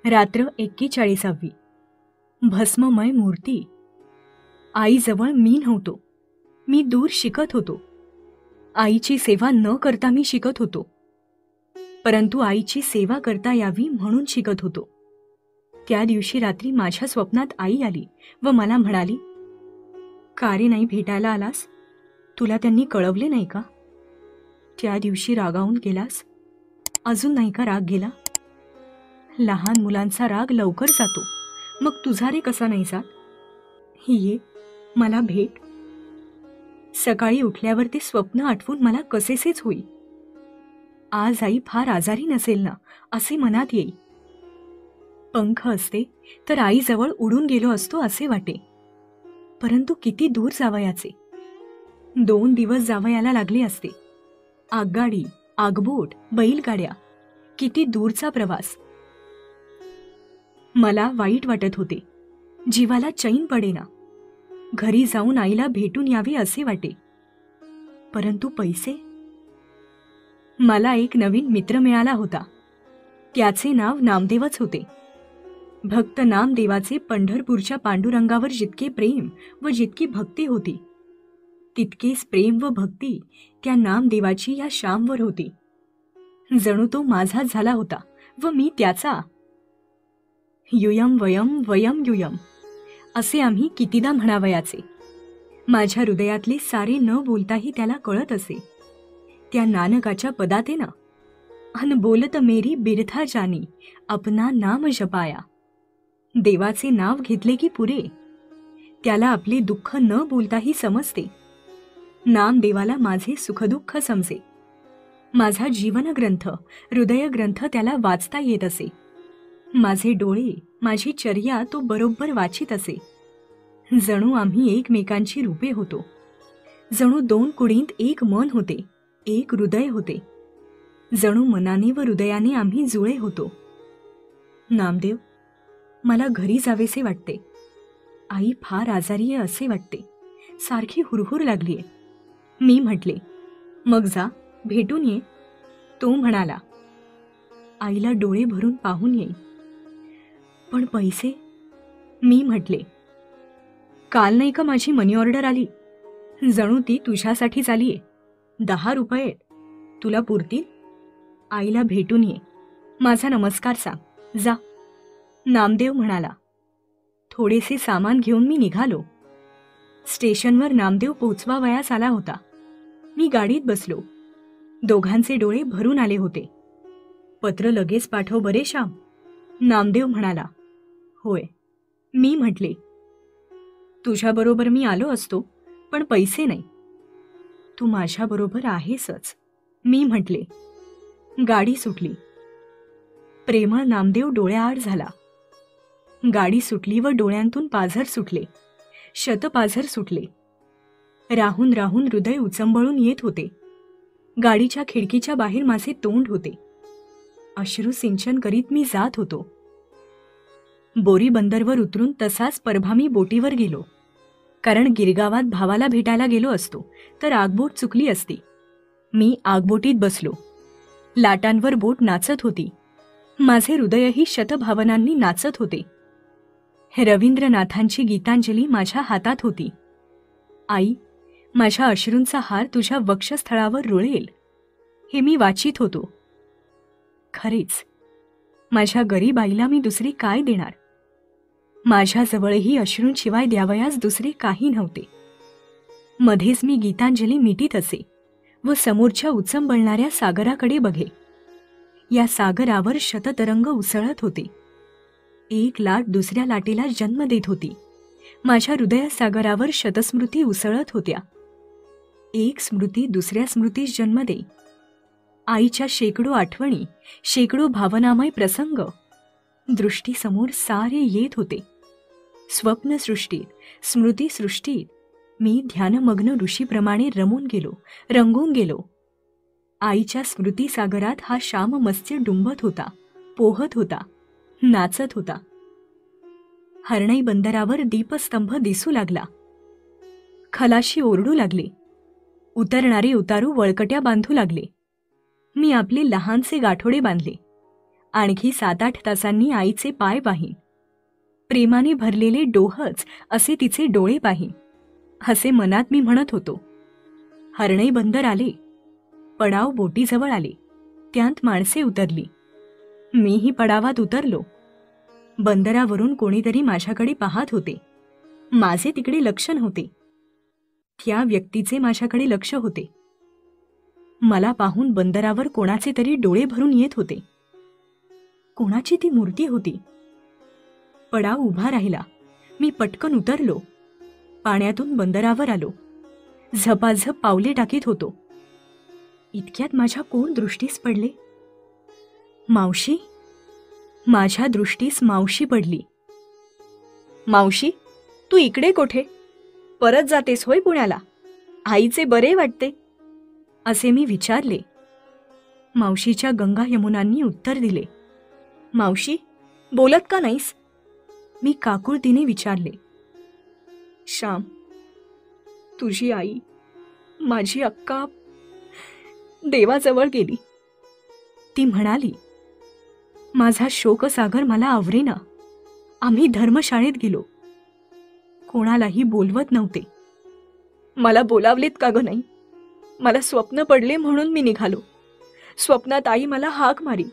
रात्र 41वी. भस्ममय मूर्ती. आईजवळ मी नव्हतो. मी दूर शिकत होतो. आईची सेवा न करता मी शिकत होतो, परंतु आईची सेवा करता यावी म्हणून शिकत होतो. त्या दिवशी रात्री माझ्या स्वप्नात आई आली व मला म्हणाली, "का रे नाही भेटायला आलास? तुला त्यांनी कळवले नाही का? त्या दिवशी रागावून गेलास, अजून नाही का राग गेला? लहान मुलांचा राग लवकर जातो, मग तुझा रे कसा नाही जात? ये, मला भेट." सकाळी उठल्यावर ते स्वप्न आठवून मला कसेसेच होई. आज आई फार आजारी नसेल ना असे मनात येई. पंख असते तर आईजवळ उडून गेलो असतो असे वाटे, परंतु किती दूर जावयाचे. 2 दिवस जावयाला लागले असते. आगगाडी, आगबोट, बैलगाड्या, किती दूरचा प्रवास. मला वाईट वाटत होते. जीवाला चैन पडेना. घरी जाऊन आईला भेटून यावे असे वाटे, परंतु पैसे. मला एक नवीन मित्र मिळाला होता. त्याचे नाव नामदेवच होते. भक्त नामदेवाचे पंढरपूरच्या पांडुरंगावर जितके प्रेम व जितकी भक्ती होती, तितकेच प्रेम व भक्ती त्या नामदेवाची या श्यामवर होती. जणू तो माझाच झाला होता व मी त्याचा. युयम वयम वयम युयम असे आम्ही कितीदा म्हणावयाचे. माझ्या हृदयातले सारे न बोलताही त्याला कळत असे. त्या नानकाच्या पदाते ना, अन बोलत मेरी बिरथा जानी, अपना नाम जपाया. देवाचे नाव घेतले की पुरे. त्याला आपले दुःख न बोलताही समजते. नामदेवाला माझे सुखदुःख समजे. माझा जीवनग्रंथ, हृदयग्रंथ त्याला वाचता येत असे. माझे डोळे, माझी चर्या तो बरोबर वाचित असे. जणू आम्ही एकमेकांची रूपे होतो. जणू 2 कुडींत एक मन होते, एक हृदय होते. जणू मनाने व हृदयाने आम्ही जुळे होतो. नामदेव, मला घरी जावेसे वाटते. आई फार आजारी आहे असे वाटते. सारखी हुरहुर लागलीये. मी म्हटले, मग जा, भेटून ये. तो म्हणाला, आईला डोळे भरून पाहून येईल. पण पैसे? मी म्हटले, काल नाही का माझी मनी ऑर्डर आली? जणू ती तुझ्यासाठीच आलीये. 10 रुपये तुला पुरतील? आईला भेटून ये. माझा नमस्कार सांग. जा. नामदेव म्हणाला. थोडेसे सामान घेऊन मी निघालो. स्टेशनवर नामदेव पोचवावयास आला होता. मी गाडीत बसलो. दोघांचे डोळे भरून आले होते. पत्र लगेच पाठव बरे श्याम. नामदेव म्हणाला. होय. मी म्हटले, तुझ्याबरोबर मी आलो असतो, पण पैसे नाही. तू माझ्याबरोबर आहेसच. मी म्हटले. गाडी सुटली. प्रेमळ नामदेव डोळ्याआड झाला. गाडी सुटली व डोळ्यांतून पाझर सुटले, शतपाझर सुटले. राहून राहून हृदय उचंबळून येत होते. गाडीच्या खिडकीच्या बाहेर माझे तोंड होते. अश्रू सिंचन करीत मी जात होतो. बोरी बंदरवर उतरून तसाच परभामी बोटीवर गेलो. कारण गिरगावात भावाला भेटायला गेलो असतो तर आगबोट चुकली असती. मी आगबोटीत बसलो. लाटांवर बोट नाचत होती. माझे हृदयही शतभावनांनी नाचत होते. रवींद्रनाथांची गीतांजली माझ्या हातात होती. आई, माझ्या अश्रूंचा हार तुझ्या वक्षस्थळावर रुळेल हे मी वाचित होतो. खरेच, माझ्या गरीब आईला मी दुसरी काय देणार? माझ्याजवळही अश्रूंशिवाय द्यावयास दुसरे काही नव्हते. मध्येच मी गीतांजली मिटीत असे व समोरच्या उचंबळणाऱ्या सागराकडे बघे. या सागरावर शततरंग उसळत होते. एक लाट दुसऱ्या लाटेला जन्म देत होती. माझ्या हृदया सागरावर शतस्मृती उसळत होत्या. एक स्मृती दुसऱ्या स्मृतीस जन्म दे. आईच्या शेकडो आठवणी, शेकडो भावनामय प्रसंग दृष्टीसमोर सारे येत होते. स्वप्नसृष्टीत, स्मृतीसृष्टीत मी ध्यानमग्न ऋषीप्रमाणे रमून गेलो, रंगून गेलो. आईच्या स्मृतीसागरात हा श्याम मत्स्य डुंबत होता, पोहत होता, नाचत होता. हरणई बंदरावर दीपस्तंभ दिसू लागला. खलाशी ओरडू लागले. उतरणारे उतारू वळकट्या बांधू लागले. मी आपले लहानसे गाठोडे बांधले. आणखी 7-8 तासांनी आईचे पाय पाहीन. प्रेमाने भरलेले डोहच असे तिचे डोळे पाहीन, असे मनात मी म्हणत होतो. हरणई बंदर आले. पडाव बोटीजवळ आले. त्यात माणसे उतरली. मीही पडावात उतरलो. बंदरावरून कोणीतरी माझ्याकडे पाहत होते. माझे तिकडे लक्ष नव्हते. त्या व्यक्तीचे माझ्याकडे लक्ष होते. मला पाहून बंदरावर कोणाचे तरी डोळे भरून येत होते. कोणाची ती मूर्ती होती. पडाव उभा राहिला. मी पटकन उतरलो. पाण्यातून बंदरावर आलो. झपाझप पावले टाकीत होतो. इतक्यात माझ्या कोण दृष्टीस पडले? मावशी. माझ्या दृष्टीस मावशी पडली. मावशी, तू इकडे कोठे? परत जातेस होय पुण्याला? आईचे बरे वाटते? असे मी विचारले. मावशीच्या गंगा यमुनांनी उत्तर दिले. मावशी, बोलत का नाहीस? मी काकुळतीने विचारले. श्याम, तुझी आई, माझी अक्का देवाजवळ गेली. ती म्हणाली. माझा शोकसागर मला आवरेना. आम्ही धर्मशाळेत गेलो. कोणालाही बोलवत नव्हते. मला बोलावलेत का ग नाही? मला स्वप्न पडले म्हणून मी निघालो. स्वप्नात आई मला हाक मारी.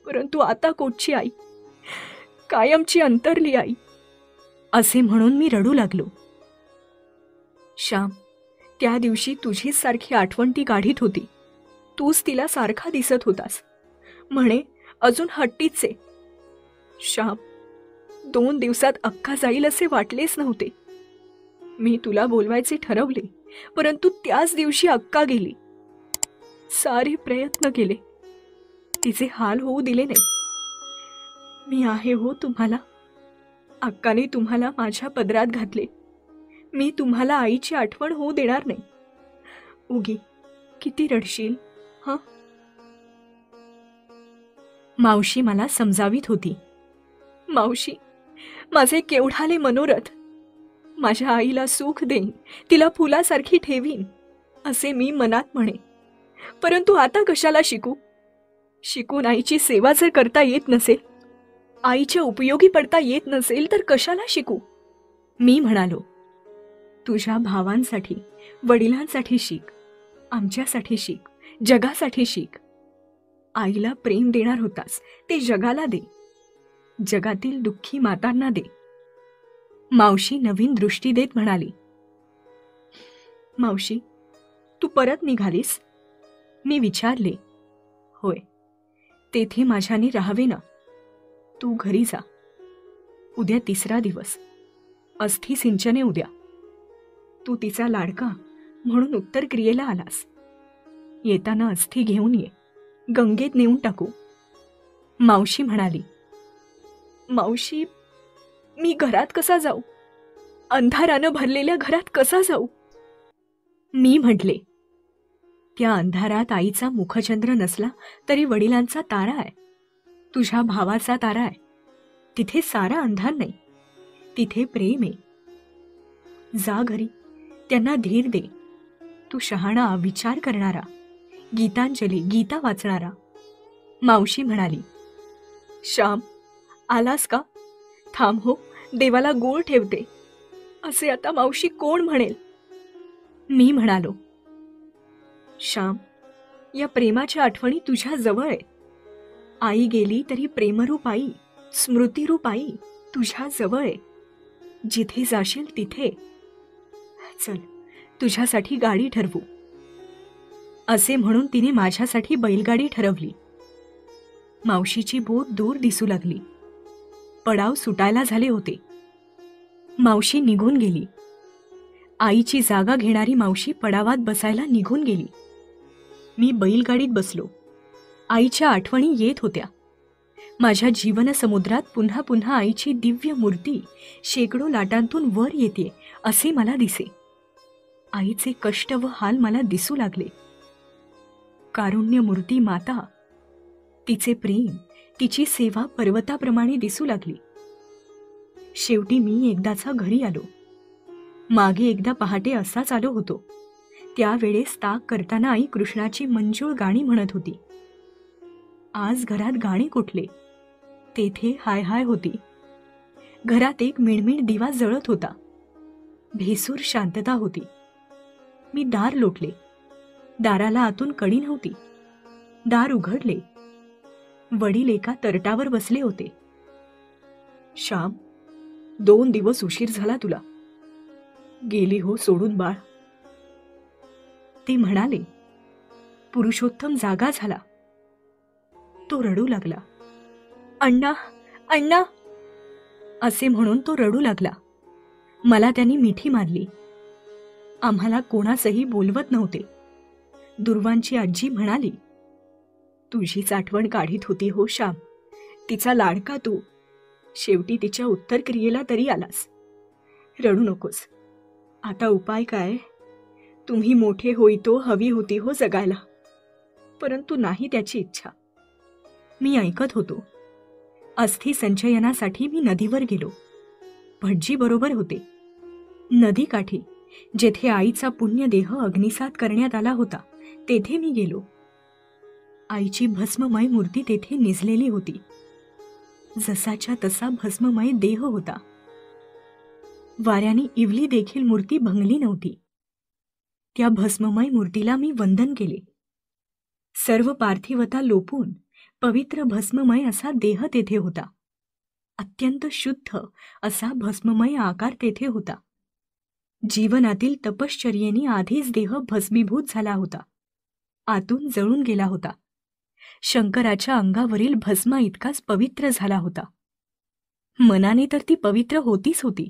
परंतु आता कोठची आई? कायमची अंतरली आई. असे म्हणून मी रडू लागलो. श्याम, त्या दिवशी तुझीच सारखी आठवण ती काढीत होती. तूच तिला सारखा दिसत होतास. म्हणे अजून हट्टीचे. श्याम, 2 दिवसात अक्का जाईल असे वाटलेच नव्हते. मी तुला बोलवायचे ठरवले, परंतु त्याच दिवशी अक्का गेली. सारे प्रयत्न केले, तिचे हाल होऊ दिले नाही. मी आहे हो तुम्हाला. अक्काने तुम्हाला माझ्या पदरात घातले. मी तुम्हाला आईची आठवण होऊ देणार नाही. उगी किती रडशील हं? मावशी मला समजावीत होती. मावशी, माझे केवढाले मनोरथ. माझ्या आईला सुख देईन, तिला फुलासारखी ठेवीन, असे मी मनात म्हणे. परंतु आता कशाला शिकू? शिकून आईची सेवा जर करता येत नसेल, आईच्या उपयोगी पडता येत नसेल, तर कशाला शिकू? मी म्हणालो, तुझ्या भावांसाठी, वडिलांसाठी शिक, आमच्यासाठी शिक, जगासाठी शिक. आईला प्रेम देणार होतास, ते जगाला दे. जगातील दुःखी मातांना दे. मावशी नवीन दृष्टी देत म्हणाली. मावशी, तू परत निघालीस? मी विचारले. होय, तेथे माझ्याने राहावे ना. तू घरी जा. उद्या 3रा दिवस. अस्थि सिंचने उद्या. तू तिचा लाडका म्हणून उत्तर क्रियेला आलास. येताना अस्थि घेऊन ये. गंगेत नेऊन टाकू. मावशी म्हणाली. मावशी, मी घरात कसा जाऊ? अंधारानं भरलेल्या घरात कसा जाऊ? मी म्हटले, त्या अंधारात आईचा मुखचंद्र नसला तरी वडिलांचा तारा आहे. तुझ्या भावाचा तारा आहे. तिथे सारा अंधार नाही. तिथे प्रेम आहे. जा घरी. त्यांना धीर दे. तू शहाणा, विचार करणारा, गीतांजली, गीता वाचणारा. मावशी म्हणाली. श्याम, आलास का? थांब हो, देवाला गोळ ठेवते. असे आता मावशी कोण म्हणेल? मी म्हणालो. श्याम, या प्रेमाच्या आठवणी तुझ्या जवळ आहे. आई गेली तरी प्रेमरूप आई, स्मृतिरूप आई तुझ्या जवळ आहे. जिथे जाशील तिथे. चल, तुझ्यासाठी गाडी ठरवू. असे म्हणून तिने माझ्यासाठी बैलगाडी ठरवली. मावशीची बोट दूर दिसू लागली. पडाव सुटायला झाले होते. मावशी निघून गेली. आईची जागा घेणारी मावशी पडावात बसायला निघून गेली. मी बैलगाडीत बसलो. आईच्या आठवणी येत होत्या. माझ्या जीवनसमुद्रात पुन्हा पुन्हा आईची दिव्य मूर्ती शेकडो लाटांतून वर येते असे मला दिसे. आईचे कष्ट व हाल मला दिसू लागले. कारुण्य मूर्ती माता, तिचे प्रेम, तिची सेवा पर्वताप्रमाणे दिसू लागली. शेवटी मी एकदाचा घरी आलो. मागे एकदा पहाटे असाच आलो होतो. त्यावेळेस ताक करताना आई कृष्णाची मंजूळ गाणी म्हणत होती. आज घरात गाणी कुठले, तेथे हाय हाय होती. घरात एक मिणमिण दिवा जळत होता. भेसूर शांतता होती. मी दार लोटले. दाराला आतून कडी नव्हती. दार उघडले. वडील एका तरटावर बसले होते. श्याम, 2 दिवस उशीर झाला तुला. गेली हो सोडून बाळ. ते म्हणाले. पुरुषोत्तम जागा झाला. तो रडू लागला. अण्णा, अण्णा असे म्हणून तो रडू लागला. मला त्यांनी मिठी मारली. आम्हाला कोणासही बोलवत नव्हते. दुर्वांची आजी म्हणाली, तुझीच आठवण काढीत होती हो श्याम. तिचा लाडका तू. शेवटी तिच्या उत्तरक्रियेला तरी आलास. रडू नकोस. आता उपाय काय? तुम्ही मोठे होईतो हवी होती हो जगायला, परंतु नाही त्याची इच्छा. मी ऐकत होतो. अस्थि संचयनासाठी मी नदीवर गेलो. भटजी बरोबर होते. नदीकाठी जेथे आईचा पुण्यदेह अग्निसात करण्यात आला होता तेथे मी गेलो. आईची भस्ममय मूर्ती तेथे निजलेली होती. जसाच्या तसा भस्ममय देह होता. वाऱ्याने इवली देखील मूर्ती भंगली नव्हती. त्या भस्ममय मूर्तीला मी वंदन केले. सर्व पार्थिवता लोपून पवित्र भस्ममय असा देह तेथे होता. अत्यंत शुद्ध असा भस्ममय आकार तेथे होता. जीवनातील तपश्चर्येने आधीच देह भस्मीभूत झाला होता. आतून जळून गेला होता. शंकराच्या अंगावरील भस्मा इतकाच पवित्र झाला होता. मनाने तर ती पवित्र होतीच होती.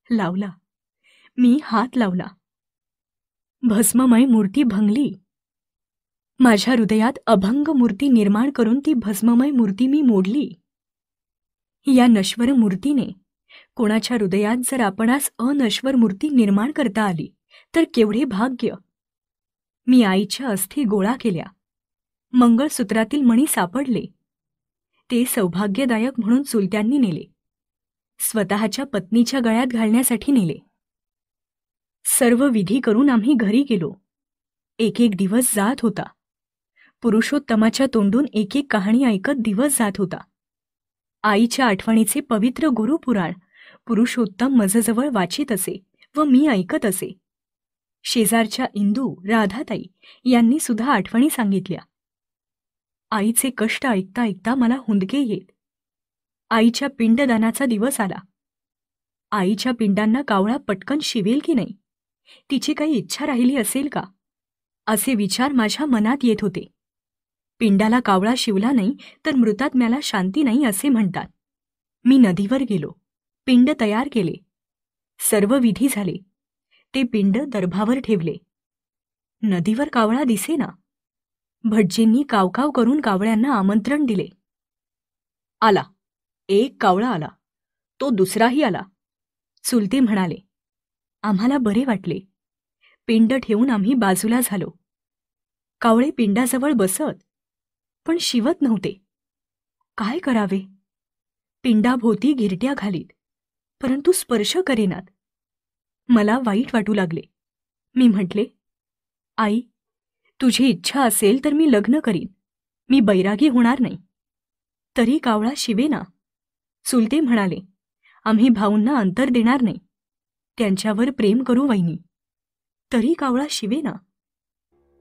लावला. मी हात लावला. भस्ममय मूर्ती भंगली. माझ्या हृदयात अभंग मूर्ती निर्माण करून ती भस्ममय मूर्ती मी मोडली. या नश्वर मूर्तीने कोणाच्या हृदयात जर आपणास अनश्वर मूर्ती निर्माण करता आली तर केवढे भाग्य. मी आईच्या अस्थी गोळा केल्या. मंगळसूत्रातील मणी सापडले. ते सौभाग्यदायक म्हणून चुलत्यांनी नेले. स्वतःच्या पत्नीच्या गळ्यात घालण्यासाठी नेले. सर्व विधी करून आम्ही घरी गेलो. एक एक दिवस जात होता. पुरुषोत्तमाच्या तोंडून एक एक कहाणी ऐकत दिवस जात होता. आईच्या आठवणीचे पवित्र गुरुपुराण पुरुषोत्तम मजजवळ वाचित असे व मी ऐकत असे. शेजारच्या इंदू, राधाताई यांनी सुद्धा आठवणी सांगितल्या. आईचे कष्ट ऐकता ऐकता मला हुंदके येत. आईच्या पिंडदानाचा दिवस आला. आईच्या पिंडांना कावळा पटकन शिवेल की नाही, तिची काही इच्छा राहिली असेल का, असे विचार माझ्या मनात येत होते. पिंडाला कावळा शिवला नाही तर मृतात्म्याला शांती नाही असे म्हणतात. मी नदीवर गेलो. पिंड तयार केले. सर्व विधी झाले. ते पिंड दर्भावर ठेवले. नदीवर कावळा दिसेना. भटजींनी कावकाव करून कावळ्यांना आमंत्रण दिले. आला, एक कावळा आला, तो दुसराही आला. चुलते म्हणाले. आम्हाला बरे वाटले. पिंड ठेवून आम्ही बाजूला झालो. कावळे पिंडाजवळ बसत पण शिवत नव्हते. काय करावे? पिंडाभोवती गिरट्या घालीत, परंतु स्पर्श करेनात. मला वाईट वाटू लागले. मी म्हटले, आई, तुझी इच्छा असेल तर मी लग्न करीन. मी बैरागी होणार नाही. तरी कावळा शिवेना. चुलते म्हणाले, आम्ही भाऊंना अंतर देणार नाही. त्यांच्यावर प्रेम करू वहिनी. तरी कावळा शिवेना.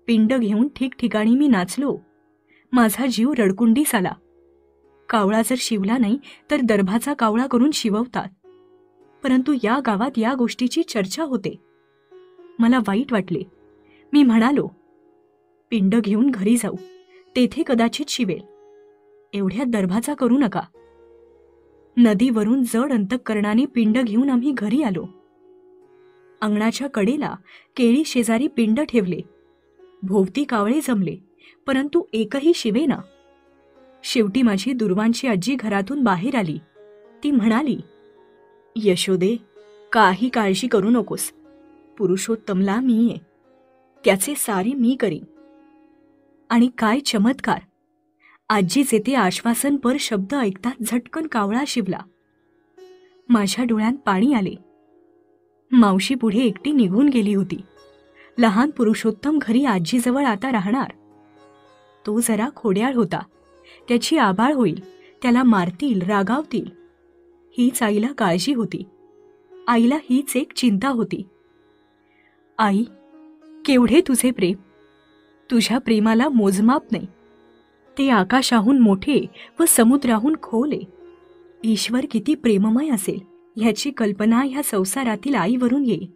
पिंड घेऊन ठिकठिकाणी मी नाचलो. माझा जीव रडकुंडीस आला. कावळा जर शिवला नाही तर दर्भाचा कावळा करून शिववतात. परंतु या गावात या गोष्टीची चर्चा होते. मला वाईट वाटले. मी म्हणालो, पिंड घेऊन घरी जाऊ, तेथे कदाचित शिवेल. एवढ्या दर्भाचा करू नका. नदीवरून जड अंतःकरणाने पिंड घेऊन आम्ही घरी आलो. अंगणाच्या कडेला केळी शेजारी पिंड ठेवले. भोवती कावळे जमले, परंतु एकही शिवेना. शेवटी माझी दुर्वांची आजी घरातून बाहेर आली. ती म्हणाली, यशोदे, काही काळजी करू नकोस. पुरुषोत्तमला मी आहे, त्याचे सारे मी करीन. आणि काय चमत्कार! आजीचे ते आश्वासनपर शब्द ऐकताच झटकन कावळा शिवला. माझ्या डोळ्यात पाणी आले. मावशी पुढे एकटी निघून गेली होती. लहान पुरुषोत्तम घरी आजीजवळ आता राहणार. तो जरा खोड्याळ होता. त्याची आबाळ होईल, त्याला मारतील, रागावतील, हीच आईला काळजी होती. आईला हीच एक चिंता होती. आई, केवढे तुझे प्रेम, तुझ्या प्रेमाला मोजमाप नाही. ते आकाशाहून मोठे व समुद्राहून खोल आहे. ईश्वर किती प्रेममय असेल ह्याची कल्पना ह्या संसारातील आईवरून येईल.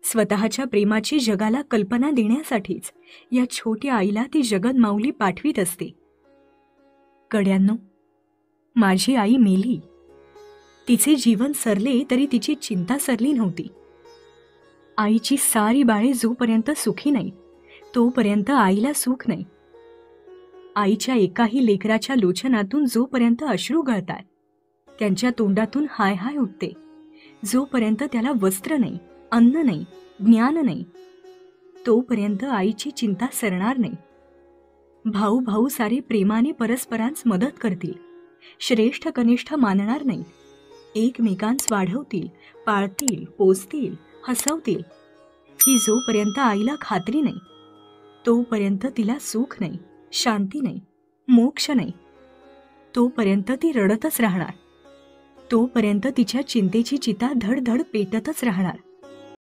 स्वतःच्या प्रेमाची जगाला कल्पना देण्यासाठीच या छोट्या आईला ती जगन्माऊली पाठवीत असते. कड्यांनो, माझी आई मेली. तिचे जीवन सरले तरी तिची चिंता सरली नव्हती. आईची सारी बाळे जोपर्यंत सुखी नाही तोपर्यंत आईला सुख नाही. आईच्या एकाही लेकराच्या लोचनातून जोपर्यंत अश्रू गळतात, त्यांच्या तोंडातून हाय हाय उठते, जोपर्यंत त्याला वस्त्र नाही, अन्न नाही, ज्ञान नाही, तोपर्यंत आईची चिंता सरणार नाही. भाऊ भाऊ सारे प्रेमाने परस्परांस मदत करतील, श्रेष्ठ कनिष्ठ मानणार नाही, एकमेकांस वाढवतील, पाळतील, पोसतील, हसवतील. ही जोपर्यंत आईला खात्री नाही तोपर्यंत तिला सुख नाही, शांती नाही, मोक्ष नाही. तोपर्यंत ती रडतच राहणार. तोपर्यंत तिच्या चिंतेची चिता धडधड पेटतच राहणार.